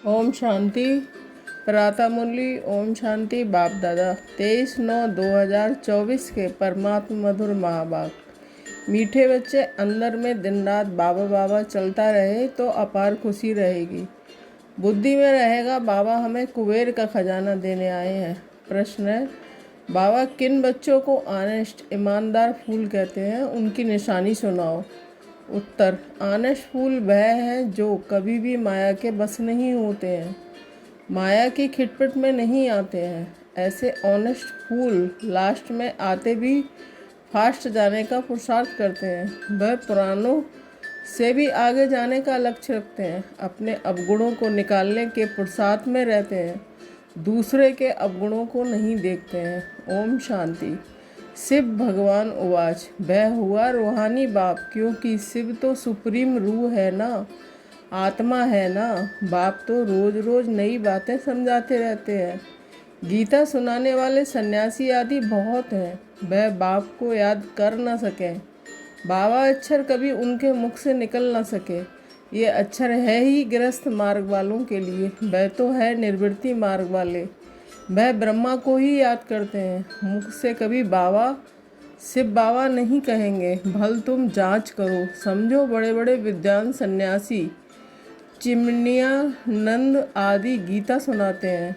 ओम शांति। प्रातः मुरली। ओम शांति। बाप दादा 23/9/2024 के परमात्मा मधुर महाभाग। मीठे बच्चे, अंदर में दिन रात बाबा बाबा चलता रहे तो अपार खुशी रहेगी। बुद्धि में रहेगा बाबा हमें कुबेर का खजाना देने आए हैं। प्रश्न है, बाबा किन बच्चों को ऑनेस्ट ईमानदार फूल कहते हैं, उनकी निशानी सुनाओ। उत्तर, ऑनेस्ट फूल वह है जो कभी भी माया के बस नहीं होते हैं, माया की खिटपिट में नहीं आते हैं। ऐसे ऑनेस्ट फूल लास्ट में आते भी फास्ट जाने का पुरुषार्थ करते हैं। वह पुरानों से भी आगे जाने का लक्ष्य रखते हैं, अपने अवगुणों को निकालने के पुरुषार्थ में रहते हैं, दूसरे के अवगुणों को नहीं देखते हैं। ओम शांति। शिव भगवान उवाच, वह हुआ रूहानी बाप, क्योंकि शिव तो सुप्रीम रूह है ना, आत्मा है ना। बाप तो रोज रोज नई बातें समझाते रहते हैं। गीता सुनाने वाले सन्यासी आदि बहुत हैं, वह बाप को याद कर न सकें। बाबा अक्षर कभी उनके मुख से निकल न सके। ये अक्षर है ही गृहस्थ मार्ग वालों के लिए, वह तो है निर्वृत्ति मार्ग वाले। वह ब्रह्मा को ही याद करते हैं, मुख से कभी बाबा शिव बाबा नहीं कहेंगे। भल तुम जांच करो, समझो बड़े बड़े विद्वान सन्यासी चिमनिया नंद आदि गीता सुनाते हैं।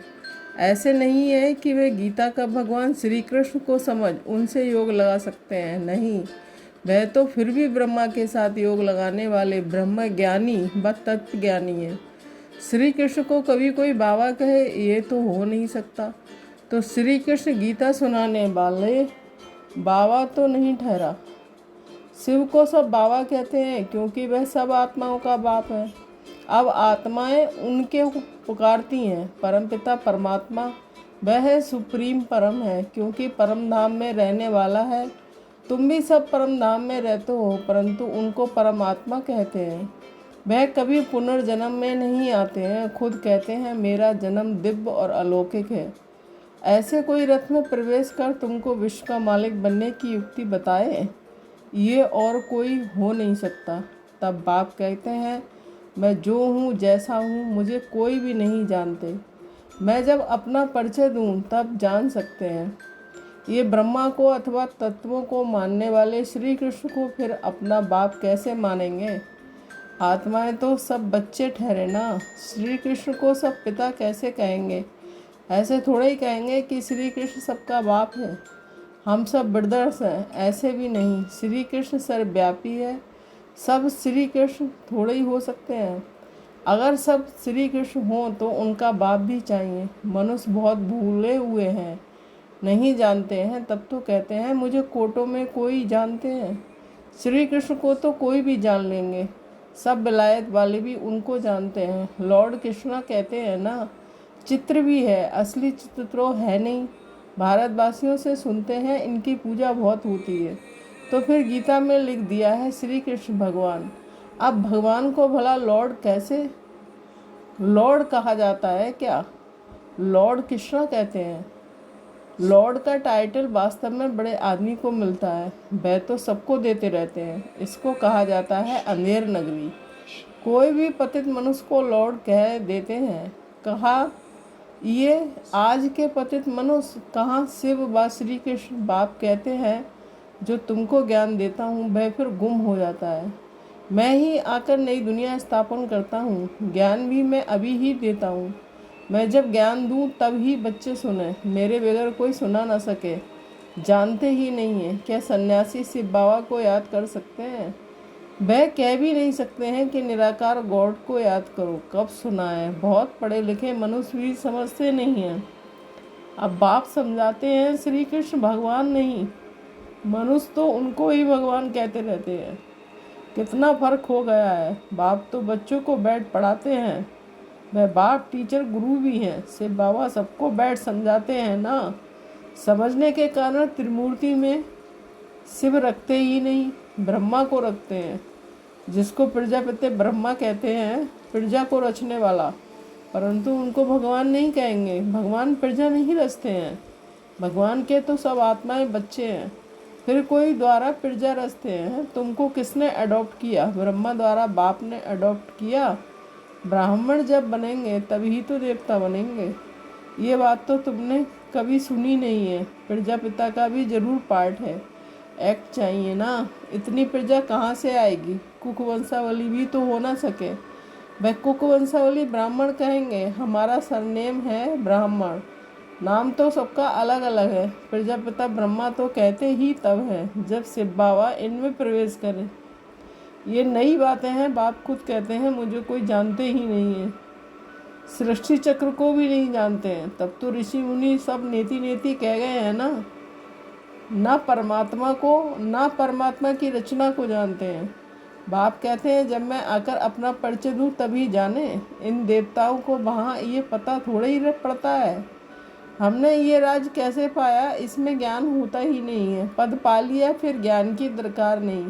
ऐसे नहीं है कि वे गीता का भगवान श्री कृष्ण को समझ उनसे योग लगा सकते हैं, नहीं। वह तो फिर भी ब्रह्मा के साथ योग लगाने वाले ब्रह्म ज्ञानी व तत्व ज्ञानी हैं। श्री कृष्ण को कभी कोई बाबा कहे, ये तो हो नहीं सकता। तो श्री कृष्ण गीता सुनाने वाले बाबा तो नहीं ठहरा। शिव को सब बाबा कहते हैं क्योंकि वह सब आत्माओं का बाप है। अब आत्माएं उनके पुकारती हैं। परमपिता परमात्मा वह है सुप्रीम परम है, क्योंकि परम धाम में रहने वाला है। तुम भी सब परम धाम में रहते हो, परंतु उनको परमात्मा कहते हैं। वह कभी पुनर्जन्म में नहीं आते हैं, खुद कहते हैं मेरा जन्म दिव्य और अलौकिक है। ऐसे कोई रथ में प्रवेश कर तुमको विश्व का मालिक बनने की युक्ति बताए, ये और कोई हो नहीं सकता। तब बाप कहते हैं मैं जो हूँ जैसा हूँ मुझे कोई भी नहीं जानते। मैं जब अपना परिचय दूँ तब जान सकते हैं। ये ब्रह्मा को अथवा तत्वों को मानने वाले श्री कृष्ण को फिर अपना बाप कैसे मानेंगे। आत्माएं तो सब बच्चे ठहरे ना, श्री कृष्ण को सब पिता कैसे कहेंगे। ऐसे थोड़े ही कहेंगे कि श्री कृष्ण सबका बाप है, हम सब ब्रदर्स हैं, ऐसे भी नहीं। श्री कृष्ण सर्वव्यापी है, सब श्री कृष्ण थोड़े ही हो सकते हैं। अगर सब श्री कृष्ण हों तो उनका बाप भी चाहिए। मनुष्य बहुत भूले हुए हैं, नहीं जानते हैं, तब तो कहते हैं मुझे कोटों में कोई जानते हैं। श्री कृष्ण को तो कोई भी जान लेंगे, सब विलायत वाले भी उनको जानते हैं। लॉर्ड कृष्णा कहते हैं ना, चित्र भी है, असली चित्र तो है नहीं। भारतवासियों से सुनते हैं इनकी पूजा बहुत होती है, तो फिर गीता में लिख दिया है श्री कृष्ण भगवान। अब भगवान को भला लॉर्ड कैसे लॉर्ड कहा जाता है क्या? लॉर्ड कृष्णा कहते हैं। लॉर्ड का टाइटल वास्तव में बड़े आदमी को मिलता है, वह तो सबको देते रहते हैं। इसको कहा जाता है अंधेर नगरी। कोई भी पतित मनुष्य को लॉर्ड कह देते हैं। कहा ये आज के पतित मनुष्य, कहाँ शिव व श्री कृष्ण बाप कहते हैं जो तुमको ज्ञान देता हूँ वह फिर गुम हो जाता है। मैं ही आकर नई दुनिया स्थापन करता हूँ, ज्ञान भी मैं अभी ही देता हूँ। मैं जब ज्ञान दूँ तब ही बच्चे सुने, मेरे बगैर कोई सुना ना सके। जानते ही नहीं है क्या सन्यासी शिव बाबा को याद कर सकते हैं? वह कह भी नहीं सकते हैं कि निराकार गॉड को याद करो। कब सुना है? बहुत पढ़े लिखे मनुष्य भी समझते नहीं हैं। अब बाप समझाते हैं श्री कृष्ण भगवान नहीं, मनुष्य तो उनको ही भगवान कहते रहते हैं। कितना फर्क हो गया है। बाप तो बच्चों को बैठ पढ़ाते हैं, वह बाप टीचर गुरु भी हैं। शिव बाबा सबको बैठ समझाते हैं ना। समझने के कारण त्रिमूर्ति में शिव रखते ही नहीं, ब्रह्मा को रखते हैं, जिसको प्रजापति ब्रह्मा कहते हैं, प्रजा को रचने वाला। परंतु उनको भगवान नहीं कहेंगे, भगवान प्रजा नहीं रचते हैं। भगवान के तो सब आत्माएं बच्चे हैं, फिर कोई द्वारा प्रजा रचते हैं। तुमको किसने अडॉप्ट किया? ब्रह्मा द्वारा बाप ने अडॉप्ट किया। ब्राह्मण जब बनेंगे तभी तो देवता बनेंगे। ये बात तो तुमने कभी सुनी नहीं है। प्रजापिता का भी जरूर पार्ट है, एक्ट चाहिए ना। इतनी प्रजा कहाँ से आएगी? कुक वंशावली भी तो हो ना सके। वह कुक वंशावली ब्राह्मण कहेंगे, हमारा सरनेम है ब्राह्मण। नाम तो सबका अलग अलग है। प्रजापिता ब्रह्मा तो कहते ही तब है जब शिव बाबा इनमें प्रवेश करें। ये नई बातें हैं, बाप खुद कहते हैं मुझे कोई जानते ही नहीं है। सृष्टि चक्र को भी नहीं जानते हैं। तब तो ऋषि मुनि सब नेति नेति कह गए हैं ना परमात्मा को, ना परमात्मा की रचना को जानते हैं। बाप कहते हैं जब मैं आकर अपना परिचय दूँ तभी जाने। इन देवताओं को वहाँ ये पता थोड़ा ही पड़ता है हमने ये राज कैसे पाया, इसमें ज्ञान होता ही नहीं है। पद पा लिया फिर ज्ञान की दरकार नहीं।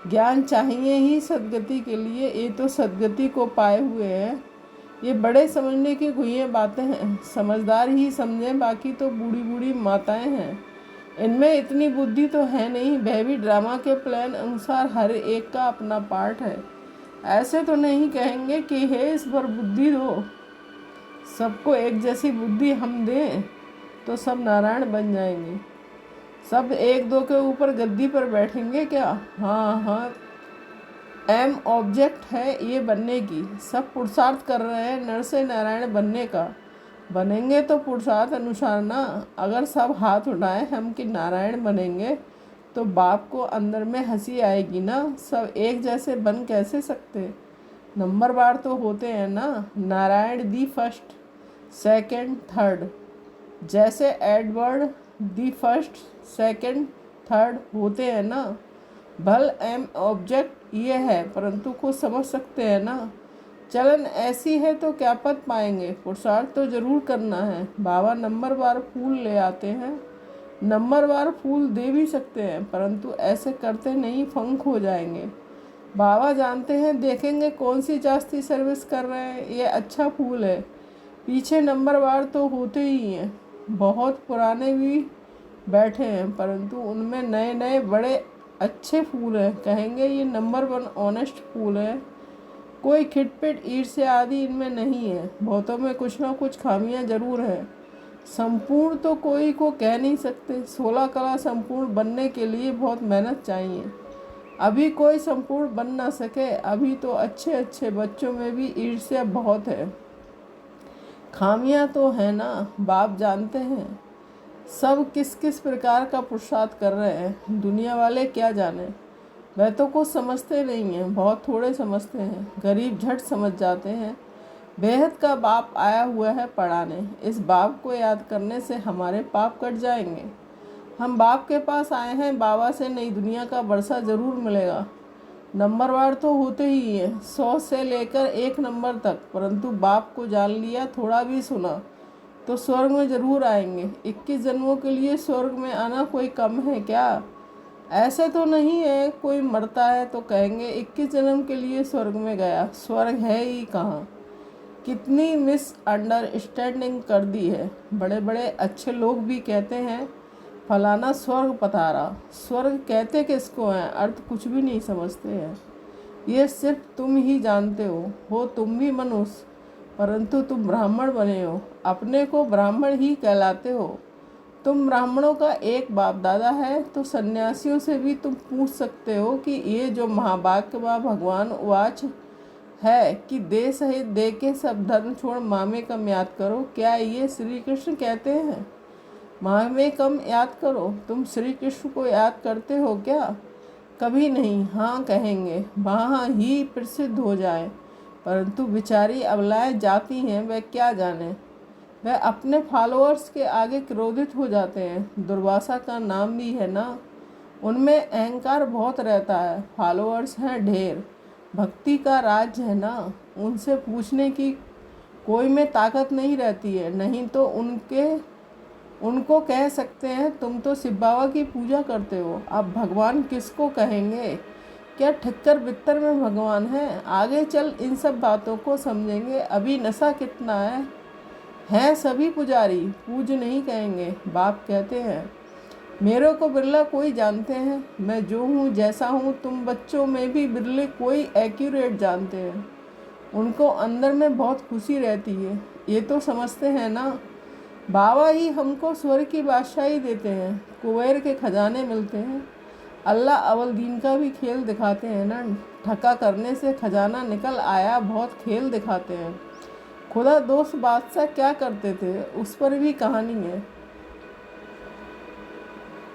ज्ञान चाहिए ही सदगति के लिए। ये तो सदगति को पाए हुए हैं। ये बड़े समझने की गुहियाँ बातें हैं। समझदार ही समझें, बाकी तो बूढ़ी बूढ़ी माताएं हैं। इनमें इतनी बुद्धि तो है नहीं। वह भी ड्रामा के प्लान अनुसार हर एक का अपना पार्ट है। ऐसे तो नहीं कहेंगे कि हे इस पर बुद्धि दो। सबको एक जैसी बुद्धि हम दें तो सब नारायण बन जाएंगे। सब एक दो के ऊपर गद्दी पर बैठेंगे क्या? हाँ, एम ऑब्जेक्ट है ये बनने की। सब पुरुषार्थ कर रहे हैं नर से नारायण बनने का। बनेंगे तो पुरुषार्थ अनुसार ना। अगर सब हाथ उठाएं हम कि नारायण बनेंगे तो बाप को अंदर में हंसी आएगी ना। सब एक जैसे बन कैसे सकते? नंबरवार तो होते हैं ना। Narayan the first, second, third. जैसे Edward the first, second, third होते हैं ना। भल एम ऑब्जेक्ट ये है, परंतु को समझ सकते हैं ना। चलन ऐसी है तो क्या पद पाएंगे? पुरुषार्थ तो जरूर करना है। बाबा नंबरवार फूल ले आते हैं, नंबरवार फूल दे भी सकते हैं, परंतु ऐसे करते नहीं, फंक हो जाएंगे। बाबा जानते हैं, देखेंगे कौन सी जास्ती सर्विस कर रहे हैं। ये अच्छा फूल है। पीछे नंबरवार तो होते ही हैं। बहुत पुराने भी बैठे हैं, परंतु उनमें नए नए बड़े अच्छे फूल हैं। कहेंगे ये नंबर 1 ऑनेस्ट फूल है। कोई खिटपिट ईर्ष्या आदि इनमें नहीं है। बहुतों में कुछ ना कुछ खामियां जरूर हैं। संपूर्ण तो कोई को कह नहीं सकते। 16 कला संपूर्ण बनने के लिए बहुत मेहनत चाहिए। अभी कोई संपूर्ण बन ना सके। अभी तो अच्छे अच्छे बच्चों में भी ईर्ष्या बहुत है। खामियां तो है ना। बाप जानते हैं सब किस किस प्रकार का पुरुषार्थ कर रहे हैं। दुनिया वाले क्या जाने। वह तो कुछ समझते नहीं हैं, बहुत थोड़े समझते हैं। गरीब झट समझ जाते हैं। बेहद का बाप आया हुआ है पढ़ाने। इस बाप को याद करने से हमारे पाप कट जाएंगे। हम बाप के पास आए हैं। बाबा से नई दुनिया का वर्षा जरूर मिलेगा। नंबरवार तो होते ही हैं, 100 से लेकर 1 नंबर तक। परंतु बाप को जान लिया, थोड़ा भी सुना तो स्वर्ग में जरूर आएंगे। 21 जन्मों के लिए स्वर्ग में आना कोई कम है क्या? ऐसे तो नहीं है कोई मरता है तो कहेंगे 21 जन्म के लिए स्वर्ग में गया। स्वर्ग है ही कहाँ। कितनी मिसअंडरस्टैंडिंग कर दी है। बड़े बड़े अच्छे लोग भी कहते हैं फलाना स्वर्ग पधारा। स्वर्ग कहते किसको हैं? अर्थ कुछ भी नहीं समझते हैं। ये सिर्फ तुम ही जानते हो तुम भी मनुष्य, परंतु तुम ब्राह्मण बने हो। अपने को ब्राह्मण ही कहलाते हो। तुम ब्राह्मणों का एक बाप दादा है तो सन्यासियों से भी तुम पूछ सकते हो कि ये जो महावाक्य व भगवान उवाच है कि दे सहित दे के सब धर्म छोड़ मामे कम याद करो, क्या ये श्री कृष्ण कहते हैं? मामे कम याद करो। तुम श्री कृष्ण को याद करते हो क्या? कभी नहीं। हाँ कहेंगे, वहाँ ही प्रसिद्ध हो जाए। परंतु बेचारी अबलाएं जाती हैं, वह क्या जाने। वह अपने फॉलोअर्स के आगे क्रोधित हो जाते हैं। दुर्वासा का नाम भी है ना। उनमें अहंकार बहुत रहता है। फॉलोअर्स हैं ढेर। भक्ति का राज है ना। उनसे पूछने की कोई में ताकत नहीं रहती है। नहीं तो उनको कह सकते हैं तुम तो शिव बाबा की पूजा करते हो। अब भगवान किसको कहेंगे? क्या ठक्कर बित्तर में भगवान है? आगे चल इन सब बातों को समझेंगे। अभी नशा कितना है सभी पुजारी, पूज नहीं कहेंगे। बाप कहते हैं मेरे को बिरला कोई जानते हैं। मैं जो हूँ जैसा हूँ, तुम बच्चों में भी बिरले कोई एक्यूरेट जानते हैं। उनको अंदर में बहुत खुशी रहती है। ये तो समझते हैं ना, बाबा ही हमको स्वर्ग की बादशाही देते हैं, कुबेर के खजाने मिलते हैं। अल्लाह अव्वल दीन का भी खेल दिखाते हैं ना, ठक्का करने से खजाना निकल आया, बहुत खेल दिखाते हैं। खुदा दोस्त बादशाह क्या करते थे, उस पर भी कहानी है।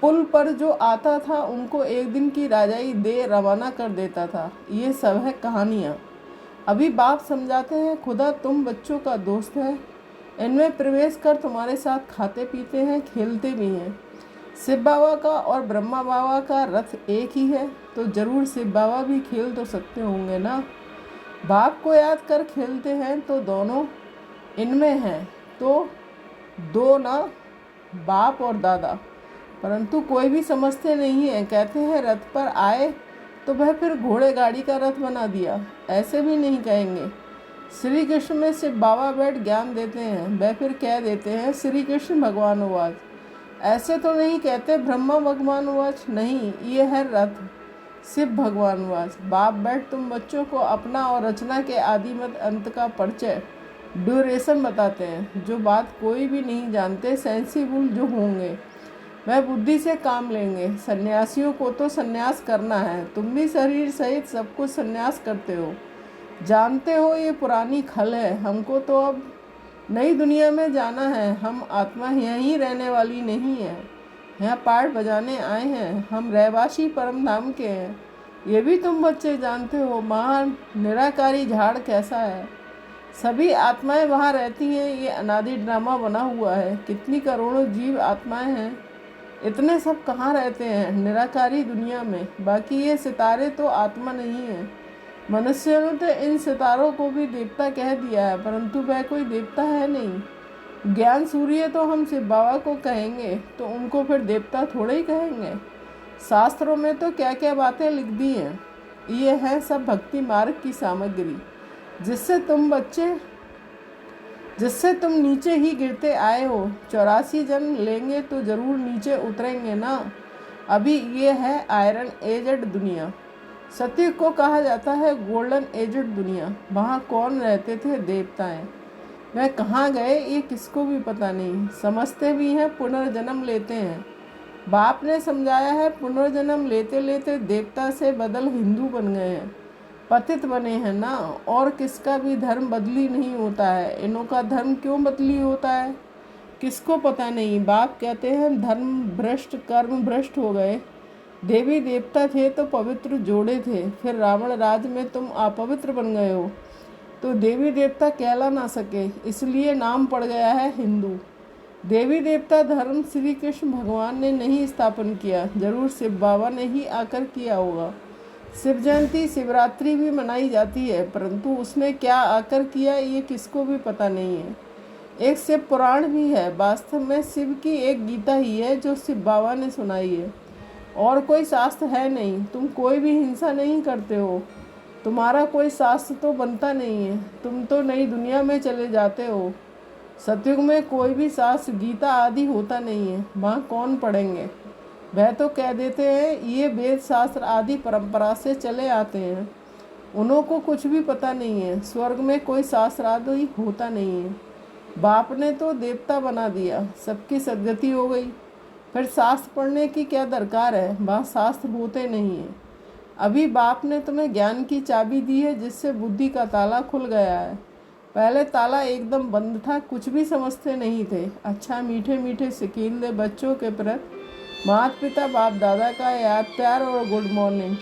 पुल पर जो आता था उनको एक दिन की राजाई दे रवाना कर देता था। ये सब है कहानियाँ। अभी बाप समझाते हैं, खुदा तुम बच्चों का दोस्त है, इनमें प्रवेश कर तुम्हारे साथ खाते पीते हैं, खेलते भी हैं। शिव बाबा का और ब्रह्मा बाबा का रथ एक ही है, तो जरूर शिव बाबा भी खेल तो सकते होंगे ना। बाप को याद कर खेलते हैं तो दोनों इनमें हैं, तो दो ना, बाप और दादा। परंतु कोई भी समझते नहीं है, कहते हैं रथ पर आए तो वह फिर घोड़े गाड़ी का रथ बना दिया, ऐसे भी नहीं कहेंगे। श्री कृष्ण में शिव बाबा बैठ ज्ञान देते हैं, वह फिर कह देते हैं श्री कृष्ण भगवान उवाच। ऐसे तो नहीं कहते ब्रह्मा भगवान उवाच, नहीं, ये है रथ शिव भगवान उवाच। बाप बैठ तुम बच्चों को अपना और रचना के आदि मत अंत का परिचय, ड्यूरेशन बताते हैं। जो बात कोई भी नहीं जानते, सेंसिबल जो होंगे वह बुद्धि से काम लेंगे। सन्यासियों को तो सन्यास करना है, तुम भी शरीर सहित सब कुछ सन्यास करते हो। जानते हो ये पुरानी खल है, हमको तो अब नई दुनिया में जाना है। हम आत्मा यहीं रहने वाली नहीं है, यहाँ पाठ बजाने आए हैं। हम रहवासी परम धाम के हैं, ये भी तुम बच्चे जानते हो। महान निराकारी झाड़ कैसा है, सभी आत्माएं वहाँ रहती हैं। ये अनादि ड्रामा बना हुआ है, कितनी करोड़ों जीव आत्माएं हैं, इतने सब कहाँ रहते हैं निराकारी दुनिया में। बाकी ये सितारे तो आत्मा नहीं है। मनुष्यों ने तो इन सितारों को भी देवता कह दिया है, परंतु वह कोई देवता है नहीं। ज्ञान सूर्य तो हम शिव बाबा को कहेंगे, तो उनको फिर देवता थोड़े ही कहेंगे। शास्त्रों में तो क्या क्या बातें लिख दी हैं। ये है सब भक्ति मार्ग की सामग्री, जिससे तुम नीचे ही गिरते आए हो। 84 जन्म लेंगे तो जरूर नीचे उतरेंगे ना। अभी ये है आयरन एजड दुनिया, सत्य को कहा जाता है गोल्डन एजड दुनिया। वहाँ कौन रहते थे, देवताएं। वह कहाँ गए ये किसको भी पता नहीं। समझते भी हैं पुनर्जन्म लेते हैं। बाप ने समझाया है, पुनर्जन्म लेते लेते देवता से बदल हिंदू बन गए हैं, पतित बने हैं ना। और किसका भी धर्म बदली नहीं होता है। इनों का धर्म क्यों बदली होता है, किसको पता नहीं। बाप कहते हैं धर्म भ्रष्ट, कर्म भ्रष्ट हो गए। देवी देवता थे तो पवित्र जोड़े थे, फिर रावण राज में तुम अपवित्र बन गए हो, तो देवी देवता कहला ना सके, इसलिए नाम पड़ गया है हिंदू। देवी देवता धर्म श्री कृष्ण भगवान ने नहीं स्थापन किया, जरूर शिव बाबा ने ही आकर किया होगा। शिव जयंती शिवरात्रि भी मनाई जाती है, परंतु उसने क्या आकर किया ये किसको भी पता नहीं है। एक शिव पुराण भी है, वास्तव में शिव की एक गीता ही है जो शिव बाबा ने सुनाई है, और कोई शास्त्र है नहीं। तुम कोई भी हिंसा नहीं करते हो, तुम्हारा कोई शास्त्र तो बनता नहीं है। तुम तो नई दुनिया में चले जाते हो। सतयुग में कोई भी शास्त्र गीता आदि होता नहीं है, वहाँ कौन पढ़ेंगे। वह तो कह देते हैं ये वेद शास्त्र आदि परंपरा से चले आते हैं, उन्हों को कुछ भी पता नहीं है। स्वर्ग में कोई शास्त्र आदि होता नहीं है। बाप ने तो देवता बना दिया, सबकी सदगति हो गई, फिर शास्त्र पढ़ने की क्या दरकार है, वहाँ शास्त्र होते नहीं हैं। अभी बाप ने तुम्हें ज्ञान की चाबी दी है, जिससे बुद्धि का ताला खुल गया है। पहले ताला एकदम बंद था, कुछ भी समझते नहीं थे। अच्छा मीठे मीठे सिकीले बच्चों के प्रति माता पिता बाप दादा का याद प्यार और गुड मॉर्निंग।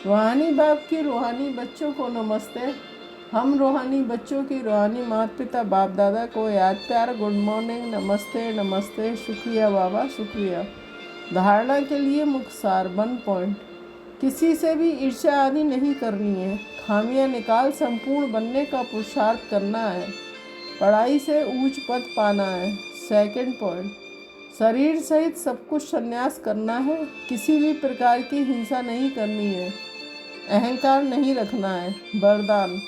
रूहानी बाप की रूहानी बच्चों को नमस्ते। हम रूहानी बच्चों की रूहानी माता पिता बाप दादा को याद प्यार गुड मॉर्निंग, नमस्ते नमस्ते, शुक्रिया बाबा शुक्रिया। धारणा के लिए मुख्य सार 1 पॉइंट, किसी से भी ईर्ष्या आदि नहीं करनी है। खामियां निकाल संपूर्ण बनने का पुरुषार्थ करना है। पढ़ाई से ऊंच पद पाना है। 2 पॉइंट, शरीर सहित सब कुछ संन्यास करना है। किसी भी प्रकार की हिंसा नहीं करनी है, अहंकार नहीं रखना है। वरदान,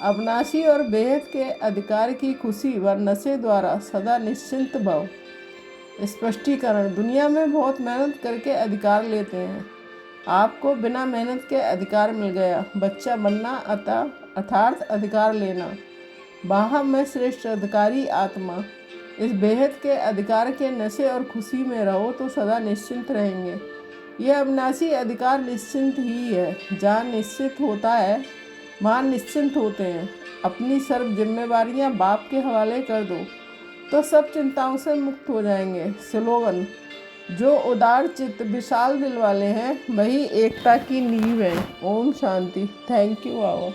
अविनाशी और बेहद के अधिकार की खुशी व नशे द्वारा सदा निश्चिंत भव। स्पष्टीकरण, दुनिया में बहुत मेहनत करके अधिकार लेते हैं, आपको बिना मेहनत के अधिकार मिल गया। बच्चा बनना अर्थात अधिकार लेना। बाहर में श्रेष्ठ अधिकारी आत्मा। इस बेहद के अधिकार के नशे और खुशी में रहो तो सदा निश्चिंत रहेंगे। यह अविनाशी अधिकार निश्चिंत ही है। जहाँ निश्चित होता है वहाँ निश्चिंत होते हैं। अपनी सर्व जिम्मेवारियाँ बाप के हवाले कर दो तो सब चिंताओं से मुक्त हो जाएंगे। स्लोगन: जो उदार चित्त विशाल दिल वाले हैं वही एकता की नींव है। ओम शांति। Thank you. आओ।